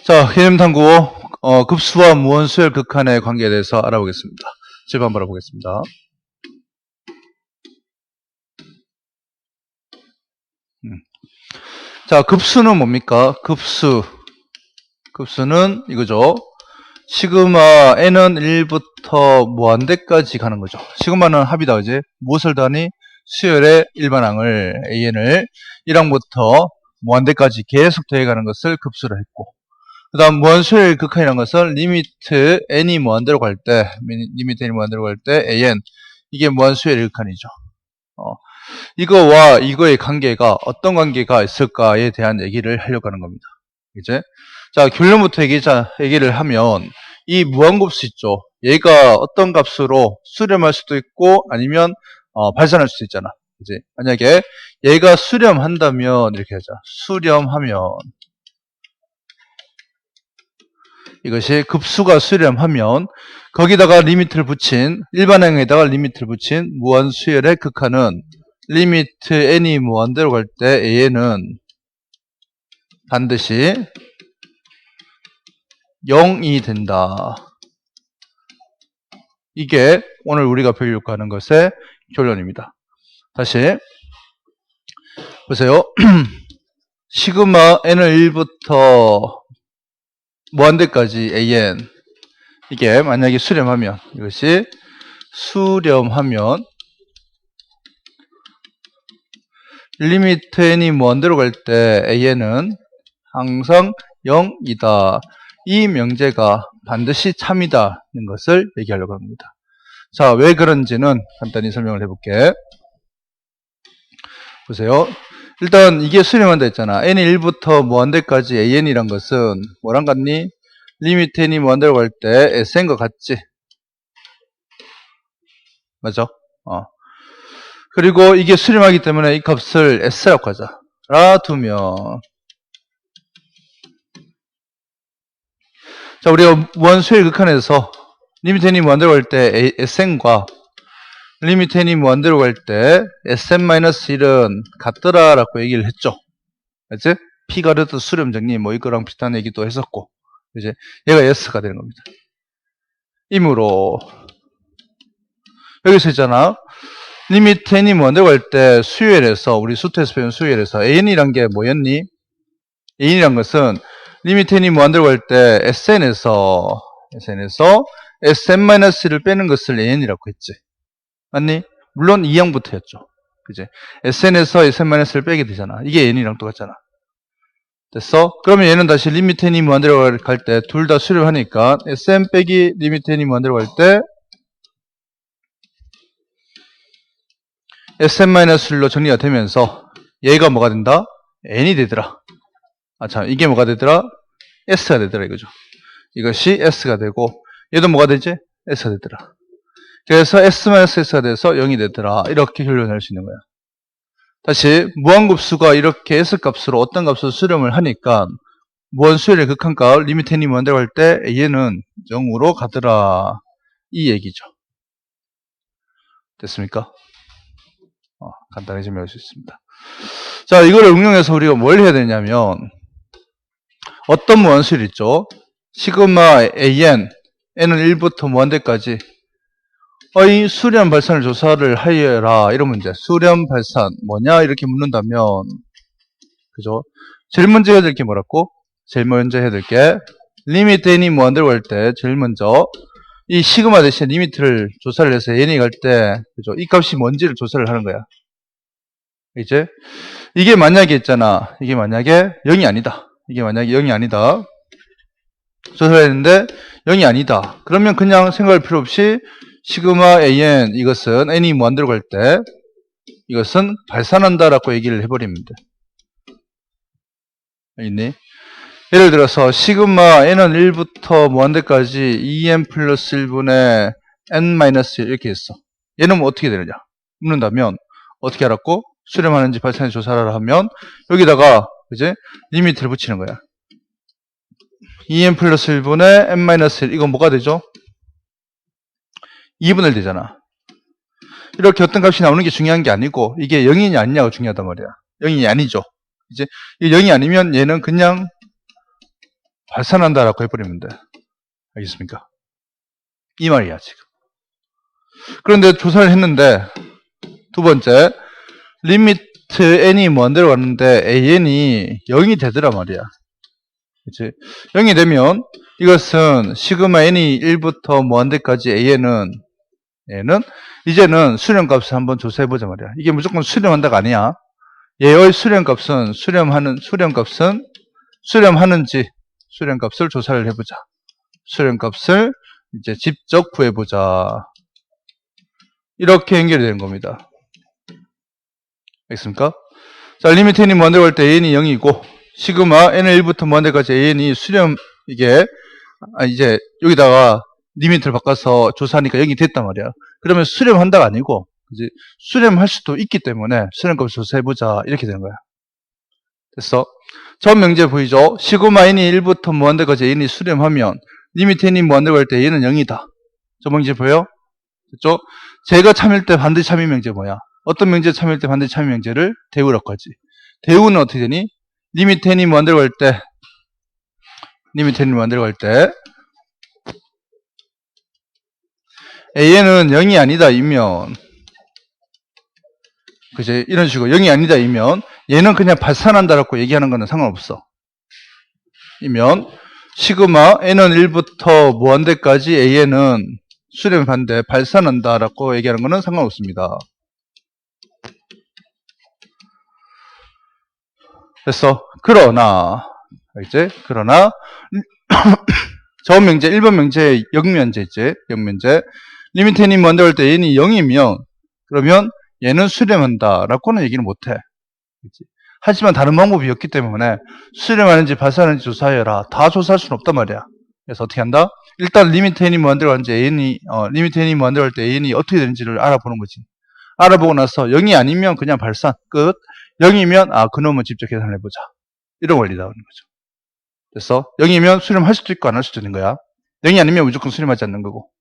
자, 개념탐구 급수와 무한수열 극한의 관계에 대해서 알아보겠습니다. 질문 한번 알아보겠습니다. 자, 급수는 뭡니까? 급수는 이거죠. 시그마 n은 1부터 무한대까지 가는 거죠. 시그마는 합이다, 그지? 무엇을 더하니? 수열의 일반항을 an을 1항부터 무한대까지 계속 더해가는 것을 급수로 했고, 그 다음 무한수열 극한이라는 것은 리미트 n이 무한대로 갈 때, an, 이게 무한수열 극한이죠. 이거와 이거의 관계가 어떤 관계가 있을까에 대한 얘기를 하려고 하는 겁니다. 이제 자, 결론부터 얘기를 하면 이 무한급수 있죠. 얘가 어떤 값으로 수렴할 수도 있고 아니면 발산할 수도 있잖아. 이제 만약에 얘가 수렴한다면 이렇게 하자. 수렴하면 이것이 급수가 수렴하면 거기다가 리미트를 붙인 일반항에다가 리미트를 붙인 무한수열의 극한은 리미트 n이 무한대로 갈 때 an은 반드시 0이 된다. 이게 오늘 우리가 배우려고 하는 것의 결론입니다. 다시 보세요. 시그마 n을 1부터 무한대까지 an, 이게 만약에 수렴하면, 이것이 수렴하면 리미트 n이 무한대로 갈 때 an은 항상 0이다. 이 명제가 반드시 참이다는 것을 얘기하려고 합니다. 자, 왜 그런지는 간단히 설명을 해볼게. 보세요. 일단 이게 수렴한다 했잖아. n이 1부터 무한대까지 an이란 것은 뭐랑 같니? 리미트 n이 무한대로 갈 때 sn과 같지? 맞죠? 그리고 이게 수렴하기 때문에 이 값을 s라고 하자. 라 두면, 자, 우리가 무한수열 극한에서 리미트 n이 무한대로 갈 때 sn과 리미트 n이 무한대로 갈 때 sn-1은 같더라 라고 얘기를 했죠. 그치? 피가르트 수렴 정리 뭐 이거랑 비슷한 얘기도 했었고, 이제 얘가 s가 되는 겁니다. 이므로 여기서 있잖아. 리미트 n이 무한대로 갈 때 수열에서, 우리 수트에서 배운 수열에서 an이란 게 뭐였니? an이란 것은 리미트 n이 무한대로 갈 때 sn에서 sn-1을 빼는 것을 an이라고 했지. 맞니? 물론 2항부터였죠. 그지? sn에서 sn-1을 빼게 되잖아. 이게 n이랑 똑같잖아. 됐어? 그러면 얘는 다시 리미트 n이 무한대로 갈 때 둘 다 수렴하니까 sn 빼기 리미트 n이 무한대로 갈 때 sn-1로 정리가 되면서 얘가 뭐가 된다? n이 되더라. 참, 이게 뭐가 되더라? s가 되더라, 이거죠. 이것이 s가 되고, 얘도 뭐가 되지? s가 되더라. 그래서 s-s가 돼서 0이 되더라. 이렇게 결론을 낼 수 있는 거야. 다시, 무한급수가 이렇게 s값으로 어떤 값으로 수렴을 하니까, 무한수열의 극한값, 리미트 n이 무한대로 갈 때, 얘는 0으로 가더라. 이 얘기죠. 됐습니까? 간단히 설명할 수 있습니다. 자, 이거를 응용해서 우리가 뭘 해야 되냐면, 어떤 무한수열 있죠? 시그마 an, n은 1부터 무한대까지 이 수렴 발산을 조사를 하여라. 이런 문제. 수렴 발산 뭐냐? 이렇게 묻는다면, 그죠? 제일 먼저 해야 될 게 뭐라고? 제일 먼저 해야 될 게 리미트 n이 무한대로 갈 때 제일 먼저 이 시그마 대신 리미트를 조사를 해서 n이 갈 때, 그죠? 이 값이 뭔지를 조사를 하는 거야. 이제 이게 만약에 있잖아. 이게 만약에 0이 아니다. 이게 만약에 0이 아니다. 조사를 했는데 0이 아니다. 그러면 그냥 생각할 필요 없이 시그마 an, 이것은 n이 무한대로 갈 때 이것은 발산한다라고 얘기를 해버리면 돼. 알겠니? 예를 들어서 시그마 n은 1부터 무한대까지 2n 플러스 1분의 n-1 이렇게 했어. 얘는 뭐 어떻게 되느냐? 묻는다면 어떻게 알았고? 수렴하는지 발산의 조사를 하면 여기다가 이제 리미트를 붙이는 거야. 2n 플러스 1분의 n-1, 이건 뭐가 되죠? 2분의 1 되잖아. 이렇게 어떤 값이 나오는 게 중요한 게 아니고 이게 0이냐 아니냐가 중요하단 말이야. 0이 아니죠. 이제 이 0이 아니면 얘는 그냥 발산한다라고 해버리면 돼. 알겠습니까? 이 말이야, 지금. 그런데 조사를 했는데, 두 번째, 리미트 n이 무한대로 갔는데 an이 0이 되더라 말이야. 그치? 0이 되면 이것은 시그마 n이 1부터 무한대까지 얘는 이제는 수렴값을 한번 조사해보자 말이야. 이게 무조건 수렴한다가 아니야. 얘의 수렴값은 수렴값을 조사를 해보자. 수렴값을 이제 직접 구해보자. 이렇게 연결이 되는 겁니다. 알겠습니까? 자, 리미트 n이 무한대로 갈 때 an이 0이고 시그마 n을 1부터 무한대까지 an이 수렴 이게 이제 여기다가 리미트를 바꿔서 조사하니까 0이 됐단 말이야. 그러면 수렴한다가 아니고 이제 수렴할 수도 있기 때문에 수렴값을 조사해보자 이렇게 되는 거야. 됐어? 전 명제 보이죠? 시그마 n이 1부터 무한대까지 an이 수렴하면 리미트 n이 무한대로 갈 때 an은 0이다. 저 명제 보여? 됐죠? 제가 참일 때 반드시 참일 명제 뭐야? 어떤 명제 참일 때 반드시 참일 명제를 대우라고 하지. 대우는 어떻게 되니? 리미트 n이 무한대로 갈 때 an은 0이 아니다 이면 그지? 이런 식으로 0이 아니다 이면 얘는 그냥 발산한다라고 얘기하는 거는 상관없어. 이면 시그마 n은 1부터 무한대까지 an은 수렴 반대 발산한다라고 얘기하는 거는 상관없습니다. 됐어? 그러나 저음 명제 1번 명제 역면제지. 리미트 n이 무한대로 갈 때 n이 0이면 그러면 얘는 수렴한다 라고는 얘기는 못해. 그치? 하지만 다른 방법이 없기 때문에 수렴하는지 발산하는지 조사해라. 다 조사할 수는 없단 말이야. 그래서 어떻게 한다? 일단 리미트 n이 무한대로 갈 때 an이 어떻게 되는지를 알아보는 거지. 알아보고 나서 0이 아니면 그냥 발산 끝. 0이면 그놈은 직접 계산을 해보자. 이런 원리 나오는 거죠. 됐어? 0이면 수렴할 수도 있고 안 할 수도 있는 거야. 0이 아니면 무조건 수렴하지 않는 거고.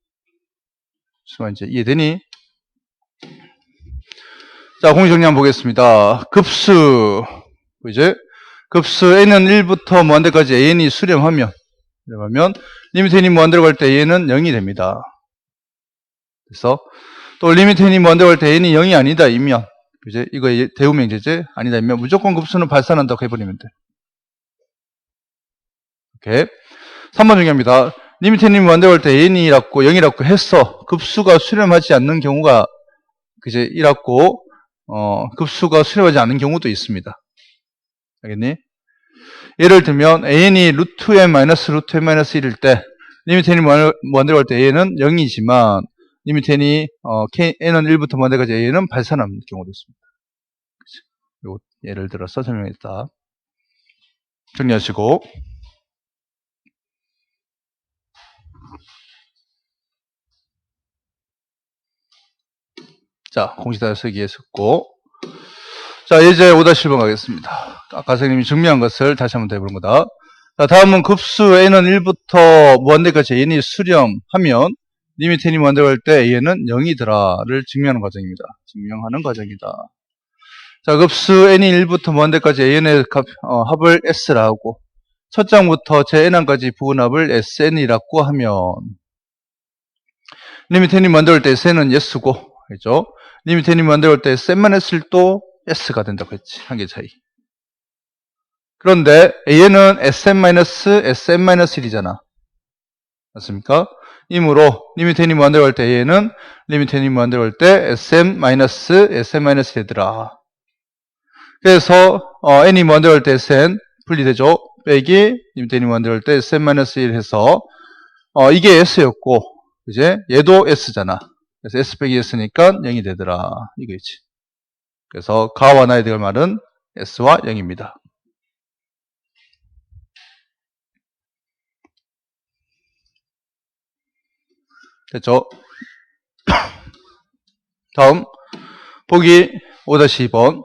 이제 이해되니? 자, 공식 정리 한번 보겠습니다. 급수 n은 1부터 무한대까지 an이 수렴하면 리미트 n이 무한대로 갈 때 an은 0이 됩니다. 그래서 또 리미트 n이 무한대로 갈 때 an이 0이 아니다 이면 이거 대우 명제제 아니다 이면 무조건 급수는 발산한다고 해버리면 돼. 오케이. 3번 중요합니다. 리미트 n이 무한대로 갈 때 an이라고 0이라고 했어. 급수가 수렴하지 않는 경우가 이라고 급수가 수렴하지 않는 경우도 있습니다. 알겠니? 예를 들면 an이 루트 n-1일 때 리미트 n이 무한대로 갈 때 an은 0이지만 리미트 n이 n은 1부터 무한대까지 an은 발산하는 경우도 있습니다. 요 예를 들어서 설명했다. 정리하시고 자, 공식단위 쓰기에 썼고 자, 예제 5-1번 가겠습니다. 아까 선생님이 증명한 것을 다시 한번 더 해보는 거다. 자, 다음은 급수 n은 1부터 무한대까지 an이 수렴하면 리미트 n이 무한대로 갈 때 an은 0이더라를 증명하는 과정입니다. 자, 급수 n이 1부터 무한대까지 an의 합을 s라고 첫 장부터 제 n항까지 부분합을 sn이라고 하면 리미트 n이 무한대로 갈 때 sn은 s고 그죠? 리미트 n이 무한대로 갈 때 sn만 s도 s가 된다고 했지. 한 개 차이. 그런데 an은 sn-sn-1이잖아. 맞습니까? 이므로 리미트 n이 무한대로 갈 때 an은 리미트 n이 무한대로 갈 때 sn-sn-1이 되더라. 그래서 n이 무한대로 갈 때 sn 분리되죠. 빼기 리미트 n이 무한대로 갈 때 sn-1 해서 이게 s였고 이제 얘도 s잖아. 그래서 s 빼기 s니까 0이 되더라. 이거지. 그래서 가와 나에 대할 말은 s와 0입니다. 됐죠? 다음 보기 5-2번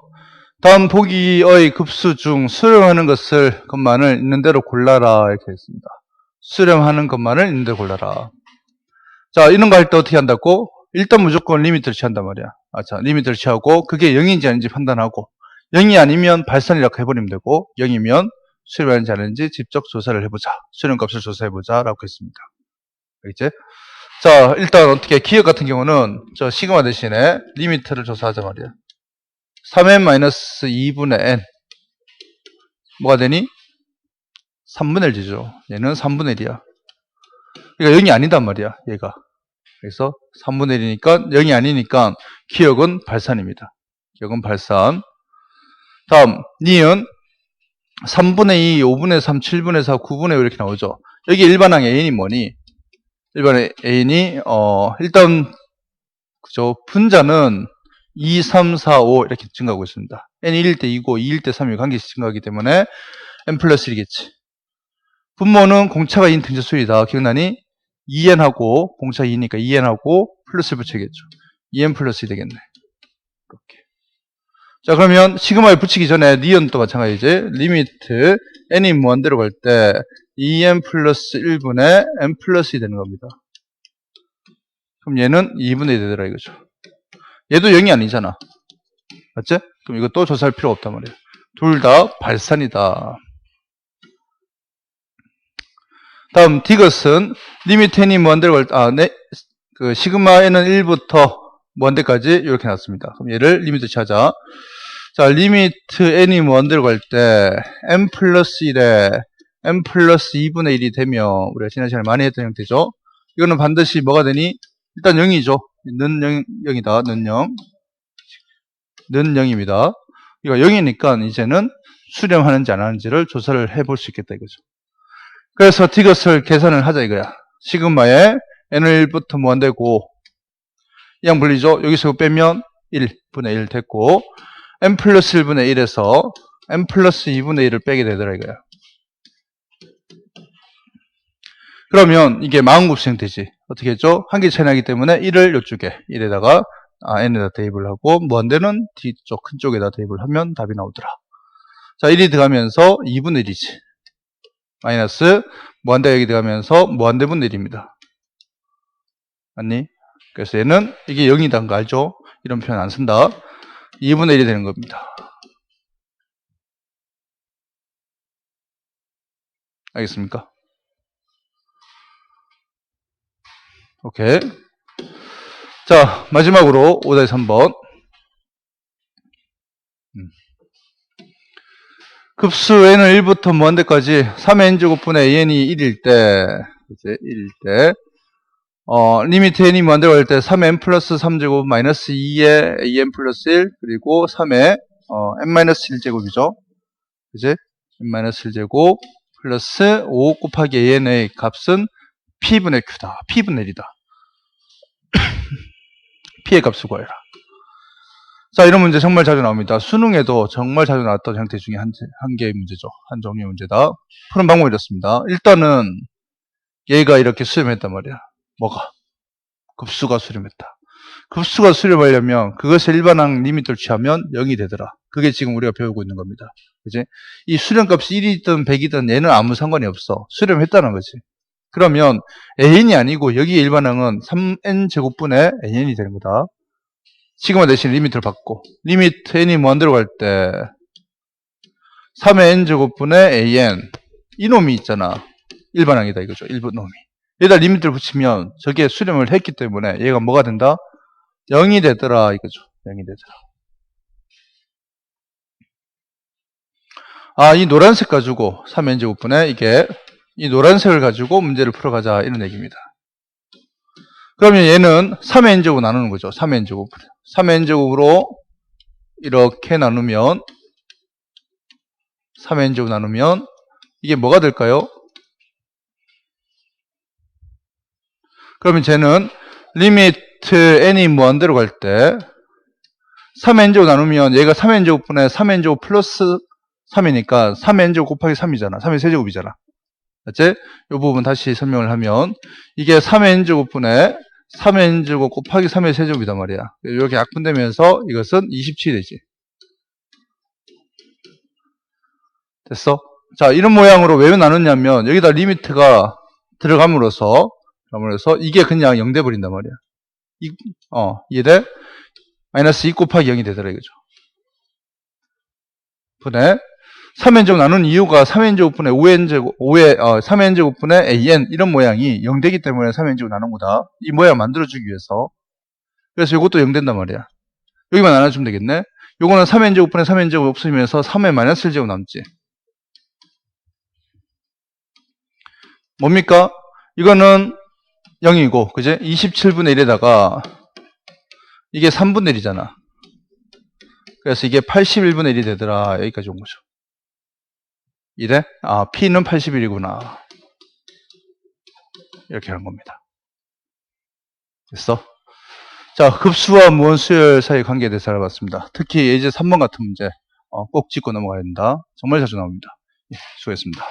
다음 보기의 급수 중 수렴하는 것만을 있는 대로 골라라 이렇게 했습니다. 수렴하는 것만을 있는 대로 골라라. 자, 이런 거 할 때 어떻게 한다고? 일단 무조건 리미트를 취한단 말이야. 자, 리미트를 취하고 그게 0인지 아닌지 판단하고 0이 아니면 발산이라고 해버리면 되고 0이면 수렴하는지 안 하는지 직접 조사를 해보자. 수렴값을 조사해보자. 라고 했습니다. 알겠지? 자, 일단 어떻게, 기억 같은 경우는 저 시그마 대신에 리미트를 조사하자 말이야. 3n-2분의 n. 뭐가 되니? 3분의 1이죠. 얘는 3분의 1이야. 그러니까 0이 아니단 말이야, 얘가. 그래서 3분의 1이니까 0이 아니니까 기억은 발산입니다. 기억은 발산. 다음, 니은 3분의 2, 5분의 3, 7분의 4, 9분의 5 이렇게 나오죠. 여기 일반항 A이 뭐니? 일반항 A이 일단 그죠? 분자는 2, 3, 4, 5 이렇게 증가하고 있습니다. n이 1일 때 2고 2일 때 3이 관계식 증가하기 때문에 n 플러스 1이겠지. 분모는 공차가 2인 등차수이다. 기억나니? 2n하고 공차 2니까 2n하고 플러스를 붙여야겠죠. 2n 플러스 1 되겠네. 이렇게. 자, 그러면 시그마에 붙이기 전에 니은도 마찬가지지. 리미트 n이 무한대로 갈 때 2n 플러스 1분의 n 플러스 2 되는 겁니다. 그럼 얘는 2분의 2 되더라 이거죠. 얘도 0이 아니잖아. 맞지? 그럼 이것도 조사할 필요 없단 말이에요. 둘 다 발산이다. 다음 디귿은 리미트 n이 무한대로 갈 때 그 시그마 n은 1부터 무한대까지 이렇게 놨습니다. 그럼 얘를 리미트 찾아. 자, 리미트 n이 무한대로 갈 때 n 플러스 1에 n 플러스 2분의 1이 되면 우리가 지난 시간에 많이 했던 형태죠. 이거는 반드시 뭐가 되니? 일단 0이죠. 는 0이다. 는 0. 는 0입니다. 이거 0이니까 이제는 수렴하는지 안 하는지를 조사를 해볼 수 있겠다 이거죠. 그래서 디귿을 계산을 하자 이거야. 시그마에 n을 1부터 무한대고 양 분리죠. 여기서 빼면 1분의 1 됐고 n 플러스 1분의 1에서 n 플러스 2분의 1을 빼게 되더라 이거야. 그러면 이게 마음급수 형태지. 어떻게 했죠? 한 개 차이 나기 때문에 1을 이쪽에 1에다가 n에다 대입을 하고 무한대는 뒤쪽 큰 쪽에다 대입을 하면 답이 나오더라. 자, 1이 들어가면서 2분의 1이지. 마이너스 무한대가 여기 들어가면서 무한대분의 1입니다. 맞니? 그래서 얘는 이게 0이다는 거 알죠? 이런 표현 안 쓴다. 2분의 1이 되는 겁니다. 알겠습니까? 오케이. 자, 마지막으로 5-3번. 급수 n은 1부터 무한대까지 3n제곱분의 an이 1일 때, 이제 1일 때, 리미트 n이 무한대로 갈 때 3n 플러스 3제곱 마이너스 2의 an 플러스 1, 그리고 3의 n 마이너스 1제곱이죠. 그지? n 마이너스 1제곱 플러스 5 곱하기 an의 값은 p분의 q다. p분의 1이다. p의 값을 구해라. 자, 이런 문제 정말 자주 나옵니다. 수능에도 정말 자주 나왔던 형태 중에 한 개의 문제죠. 한 종류의 문제다. 푸는 방법이 이렇습니다. 일단은 얘가 이렇게 수렴했단 말이야. 뭐가? 급수가 수렴했다. 급수가 수렴하려면 그것의 일반항 리미트를 취하면 0이 되더라. 그게 지금 우리가 배우고 있는 겁니다. 그지? 이 수렴값이 1이든 100이든 얘는 아무 상관이 없어. 수렴했다는 거지. 그러면 an이 아니고 여기에 일반항은 3n제곱분의 an이 되는 거다. 시그마 대신 리미트를 받고 리미트 n이 무한대로 갈 때 3의 n제곱분의 an 이놈이 있잖아. 일반항이다 이거죠. 일부 놈이. 여기다 리미트를 붙이면 저게 수렴을 했기 때문에 얘가 뭐가 된다? 0이 되더라 이거죠. 0이 되더라. 이 노란색 가지고 3n제곱분의 이게 이 노란색을 가지고 문제를 풀어가자 이런 얘기입니다. 그러면 얘는 3의 n제곱 나누는 거죠. 3의 n제곱. 3의 n제곱으로 이렇게 나누면 3의 n제곱 나누면 이게 뭐가 될까요? 그러면 쟤는 리미트 n이 무한대로 갈 때 3의 n제곱 나누면 얘가 3의 n제곱분의 3의 n제곱 플러스 3이니까 3의 n제곱 곱하기 3이잖아. 3의 세제곱이잖아. 맞지? 이 부분 다시 설명을 하면 이게 3의 n제곱분의 3의 n제곱 곱하기 3의 세제곱이단 말이야. 이렇게 약분되면서 이것은 27이 되지. 됐어? 자, 이런 모양으로 왜 나눴냐면 여기다 리미트가 들어감으로써 이게 그냥 0 돼버린단 말이야. 이해돼? 마이너스 2 곱하기 0이 되더라 이거죠. 분의 3n제곱 나눈 이유가 3n제곱분의 3n제곱분의 an 이런 모양이 0되기 때문에 3n제곱 나눈 거다. 이 모양 만들어주기 위해서. 그래서 이것도 0 된단 말이야. 여기만 나눠주면 되겠네. 요거는 3n제곱분의 3n제곱 없으면서 3의 마이너스 1제곱 남지. 뭡니까? 이거는 0이고, 그제? 27분의 1에다가 이게 3분의 1이잖아. 그래서 이게 81분의 1이 되더라. 여기까지 온 거죠. 이래? 아, P는 81이구나. 이렇게 한 겁니다. 됐어? 자, 급수와 무한수열 사이의 관계에 대해서 알아봤습니다. 특히 예제 3번 같은 문제 꼭 짚고 넘어가야 된다. 정말 자주 나옵니다. 예, 수고했습니다.